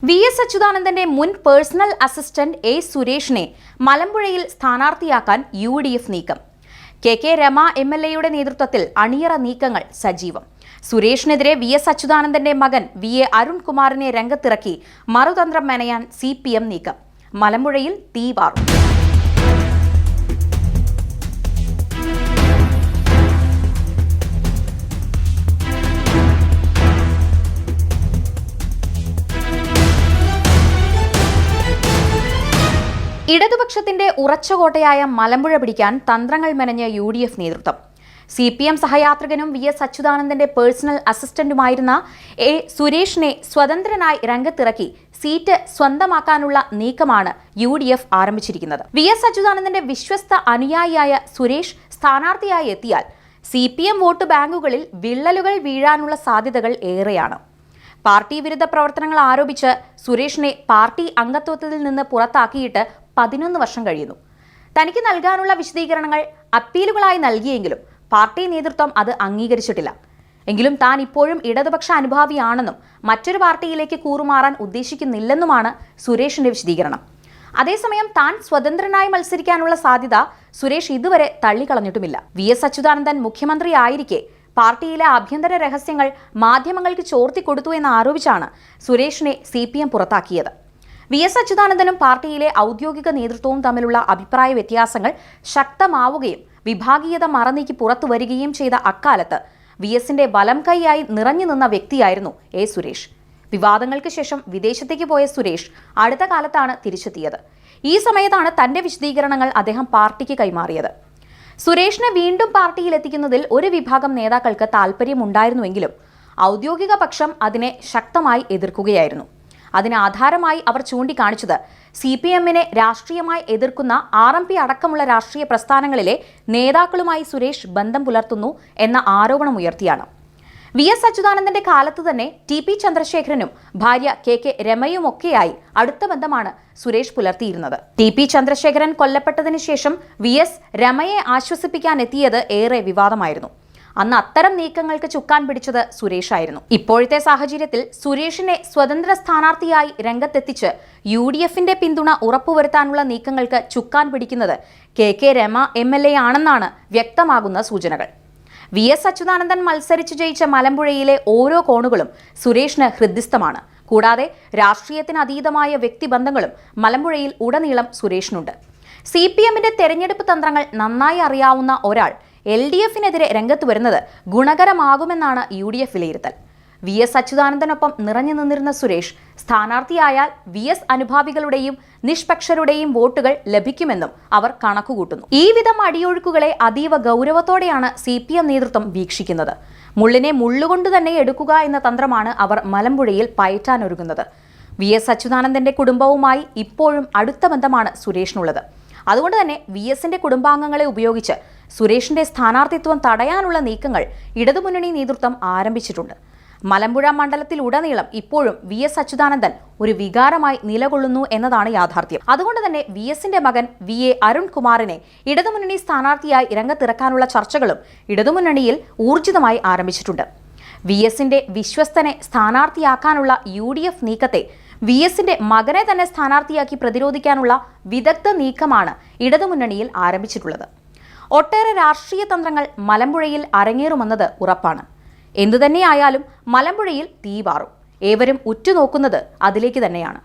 VS. അച്യുതാനന്ദന്റെ മുൻ personal assistant A സുരേഷിനെ മലമ്പുഴയിൽ സ്ഥാനാർത്ഥിയാക്കാൻ UDF നീക്കം. കെ രമ എം.എൽ.എയുടെ നേതൃത്വത്തിൽ അണിയറ നീക്കങ്ങൾ സജീവം. സുരേഷിനെതിരെ വി.എസ്. അച്യുതാനന്ദന്റെ മകൻ വി.എ. അരുൺകുമാറിനെ രംഗത്തിറക്കി മറുതന്ത്രം മെനയാൻ CPM നീക്കം. മലമ്പുഴയിൽ തീപാറും. ഇടതുപക്ഷത്തിന്റെ ഉറച്ചുകോട്ടയായ മലമ്പുഴ പിടിക്കാൻ തന്ത്രങ്ങൾ മെനഞ്ഞ യു.ഡി.എഫ് നേതൃത്വം. CPM സഹയാത്രികനും വി.എസ്. അച്യുതാനന്ദന്റെ പേഴ്സണൽ അസിസ്റ്റന്റുമായിരുന്ന എ സുരേഷിനെ സ്വതന്ത്രനായി രംഗത്തിറക്കി സീറ്റ് സ്വന്തമാക്കാനുള്ള നീക്കമാണ് യു.ഡി.എഫ് ആരംഭിച്ചിരിക്കുന്നത്. വി.എസ്. അച്യുതാനന്ദന്റെ വിശ്വസ്ത അനുയായിയായ സുരേഷ് സ്ഥാനാർത്ഥിയായി എത്തിയാൽ CPM വോട്ട് ബാങ്കുകളിൽ വിള്ളലുകൾ വീഴാനുള്ള സാധ്യതകൾ ഏറെയാണ്. പാർട്ടി വിരുദ്ധ പ്രവർത്തനങ്ങൾ ആരോപിച്ച് സുരേഷിനെ പാർട്ടി അംഗത്വത്തിൽ നിന്ന് പുറത്താക്കിയിട്ട് 11 വർഷം കഴിയുന്നു. തനിക്ക് നൽകാനുള്ള വിശദീകരണങ്ങൾ അപ്പീലുകളായി നൽകിയെങ്കിലും പാർട്ടി നേതൃത്വം അത് അംഗീകരിച്ചിട്ടില്ല. എങ്കിലും താൻ ഇപ്പോഴും ഇടതുപക്ഷ അനുഭാവിയാണെന്നും മറ്റൊരു പാർട്ടിയിലേക്ക് കൂറുമാറാൻ ഉദ്ദേശിക്കുന്നില്ലെന്നുമാണ് സുരേഷിന്റെ വിശദീകരണം. അതേസമയം താൻ സ്വതന്ത്രനായി മത്സരിക്കാനുള്ള സാധ്യത സുരേഷ് ഇതുവരെ തള്ളിക്കളഞ്ഞിട്ടുമില്ല. വി.എസ്. അച്യുതാനന്ദൻ മുഖ്യമന്ത്രിയായിരിക്കെ പാർട്ടിയിലെ ആഭ്യന്തര രഹസ്യങ്ങൾ മാധ്യമങ്ങൾക്ക് ചോർത്തിക്കൊടുത്തു എന്നാരോപിച്ചാണ് സുരേഷിനെ CPM പുറത്താക്കിയത്. വി.എസ്. അച്യുതാനന്ദനും പാർട്ടിയിലെ ഔദ്യോഗിക നേതൃത്വവും തമ്മിലുള്ള അഭിപ്രായ വ്യത്യാസങ്ങൾ ശക്തമാവുകയും വിഭാഗീയത മറനീക്കി പുറത്തു വരികയും ചെയ്ത അക്കാലത്ത് വി.എസിന്റെ വലം കൈയായി നിറഞ്ഞു നിന്ന വ്യക്തിയായിരുന്നു എ സുരേഷ്. വിവാദങ്ങൾക്ക് ശേഷം വിദേശത്തേക്ക് പോയ സുരേഷ് അടുത്ത കാലത്താണ് തിരിച്ചെത്തിയത്. ഈ സമയത്താണ് തന്റെ വിശദീകരണങ്ങൾ അദ്ദേഹം പാർട്ടിക്ക് കൈമാറിയത്. സുരേഷിനെ വീണ്ടും പാർട്ടിയിലെത്തിക്കുന്നതിൽ ഒരു വിഭാഗം നേതാക്കൾക്ക് താൽപ്പര്യമുണ്ടായിരുന്നുവെങ്കിലും ഔദ്യോഗിക പക്ഷം അതിനെ ശക്തമായി എതിർക്കുകയായിരുന്നു. അതിന് ആധാരമായി അവർ ചൂണ്ടിക്കാണിച്ചത് CPM-നെ രാഷ്ട്രീയമായി എതിർക്കുന്ന RMP അടക്കമുള്ള രാഷ്ട്രീയ പ്രസ്ഥാനങ്ങളിലെ നേതാക്കളുമായി സുരേഷ് ബന്ധം പുലർത്തുന്നു എന്ന ആരോപണമുയർത്തിയാണ്. വി.എസ്. അച്യുതാനന്ദന്റെ കാലത്ത് തന്നെ T.P. ചന്ദ്രശേഖരനും ഭാര്യ കെ രമയുമൊക്കെയായി അടുത്ത ബന്ധമാണ് സുരേഷ് പുലർത്തിയിരുന്നത്. T.P. ചന്ദ്രശേഖരൻ കൊല്ലപ്പെട്ടതിന് ശേഷം വി.എസ്. രമയെ ആശ്വസിപ്പിക്കാനെത്തിയത് ഏറെ വിവാദമായിരുന്നു. അന്ന് അത്തരം നീക്കങ്ങൾക്ക് ചുക്കാൻ പിടിച്ചത് സുരേഷായിരുന്നു. ഇപ്പോഴത്തെ സാഹചര്യത്തിൽ സുരേഷിനെ സ്വതന്ത്ര സ്ഥാനാർത്ഥിയായി രംഗത്തെത്തിച്ച് യു.ഡി.എഫിന്റെ പിന്തുണ ഉറപ്പുവരുത്താനുള്ള നീക്കങ്ങൾക്ക് ചുക്കാൻ പിടിക്കുന്നത് കെ രമ MLA ആണെന്നാണ് വ്യക്തമാകുന്ന സൂചനകൾ. വി.എസ്. അച്യുതാനന്ദൻ മത്സരിച്ചു ജയിച്ച മലമ്പുഴയിലെ ഓരോ കോണുകളും സുരേഷിന് ഹൃദ്യസ്ഥമാണ്. കൂടാതെ രാഷ്ട്രീയത്തിന് അതീതമായ വ്യക്തിബന്ധങ്ങളും മലമ്പുഴയിൽ ഉടനീളം സുരേഷിനുണ്ട്. CPM-ന്റെ തെരഞ്ഞെടുപ്പ് തന്ത്രങ്ങൾ നന്നായി അറിയാവുന്ന ഒരാൾ LDF-നെതിരെ രംഗത്ത് വരുന്നത് ഗുണകരമാകുമെന്നാണ് യു.ഡി.എഫ് വിലയിരുത്തൽ. വി.എസ്. അച്യുതാനന്ദനൊപ്പം നിറഞ്ഞു നിന്നിരുന്ന സുരേഷ് സ്ഥാനാർത്ഥിയായാൽ വി.എസ്. അനുഭാവികളുടെയും നിഷ്പക്ഷരുടെയും വോട്ടുകൾ ലഭിക്കുമെന്നും അവർ കണക്കുകൂട്ടുന്നു. ഈ വിധം അടിയൊഴുക്കുകളെ അതീവ ഗൗരവത്തോടെയാണ് CPM നേതൃത്വം വീക്ഷിക്കുന്നത്. മുള്ളിനെ മുള്ളുകൊണ്ട് തന്നെ എടുക്കുക എന്ന തന്ത്രമാണ് അവർ മലമ്പുഴയിൽ പയറ്റാനൊരുങ്ങുന്നത്. വി.എസ്. അച്യുതാനന്ദന്റെ കുടുംബവുമായി ഇപ്പോഴും അടുത്ത ബന്ധമാണ് സുരേഷിനുള്ളത്. അതുകൊണ്ട് തന്നെ വി.എസിന്റെ കുടുംബാംഗങ്ങളെ ഉപയോഗിച്ച് സുരേഷിന്റെ സ്ഥാനാർത്ഥിത്വം തടയാനുള്ള നീക്കങ്ങൾ ഇടതുമുന്നണി നേതൃത്വം ആരംഭിച്ചിട്ടുണ്ട്. മലമ്പുഴ മണ്ഡലത്തിലുടനീളം ഇപ്പോഴും വി.എസ്. അച്യുതാനന്ദൻ ഒരു വികാരമായി നിലകൊള്ളുന്നു എന്നതാണ് യാഥാർത്ഥ്യം. അതുകൊണ്ട് തന്നെ വി.എസിന്റെ മകൻ വി.എ. അരുൺകുമാറിനെ ഇടതുമുന്നണി സ്ഥാനാർത്ഥിയായി രംഗത്തിറക്കാനുള്ള ചർച്ചകളും ഇടതുമുന്നണിയിൽ ഊർജിതമായി ആരംഭിച്ചിട്ടുണ്ട്. വി.എസിന്റെ വിശ്വസ്തനെ സ്ഥാനാർത്ഥിയാക്കാനുള്ള യു.ഡി.എഫ് നീക്കത്തെ വി.എസിന്റെ മകനെ തന്നെ സ്ഥാനാർത്ഥിയാക്കി പ്രതിരോധിക്കാനുള്ള വിദഗ്ധ നീക്കമാണ് ഇടതുമുന്നണിയിൽ ആരംഭിച്ചിട്ടുള്ളത്. ഒട്ടേറെ രാഷ്ട്രീയ തന്ത്രങ്ങൾ മലമ്പുഴയിൽ അരങ്ങേറുമെന്നത് ഉറപ്പാണ്. എന്തുതന്നെയായാലും മലമ്പുഴയിൽ തീപാറും. ഏവരും ഉറ്റുനോക്കുന്നത് അതിലേക്ക് തന്നെയാണ്.